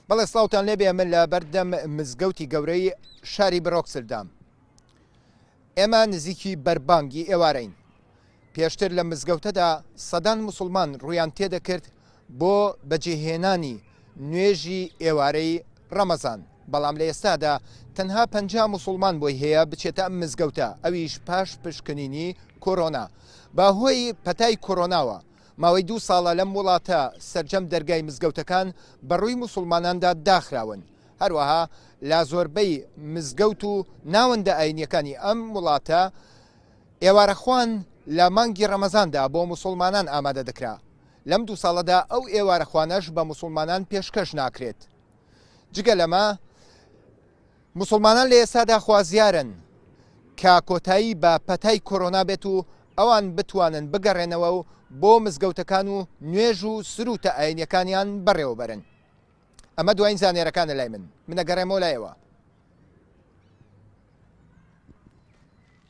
بەڵێ سڵاوتان لێبێ من لە بەردەم مزگەوتی گەورەی شاری بڕۆکسلدام. ئێمە نزیکی بەربانگی ئێوارەین. پێشتر لە مزگەوتەدا سەدان موسڵمان ڕویان تێدەکرد بۆ بەجێهێنانی نوێژی ئێوارەی ڕەمەزان. بەڵام لە ئێستادا تەنها 50 موسڵمان بۆی هەیە بچێتە ئەم مزگەوتە، ئەویش پاش پشکنینی کۆرۆنا. باهۆی پەتای کۆرۆناوە ماوەی 2 ساڵە لەم وڵاتە سەرجەم دەرگای مزگەوتەکان بەڕووی موسڵماناندا داخراون. هەروەها لا زۆربەی مزگەوت و ناوەندە ئاینیەکانی ئەم وڵاتە ئێوارەخوان لە مانگی ڕەمەزاندا بۆ موسڵمانان ئامادە دەکرا. لەم 2 ساڵەدا ئەو ئێوارەخوانەش بە موسڵمانان پێشکەش ناکرێت. جگە لەمە موسڵمانان لە ئێستادا خوازیارن کە کۆتایی بە پەتای کۆرۆنا بێت و ئەوان بتوانن بگەڕێنەوە و بۆ مزگەوتەکان و نوێژ و سروتە ئاینیەکانیان بەڕێوەبەرن. ئەمە دوایین زانێرەکانە لای من. منەگەڕێمەوە لایەوە.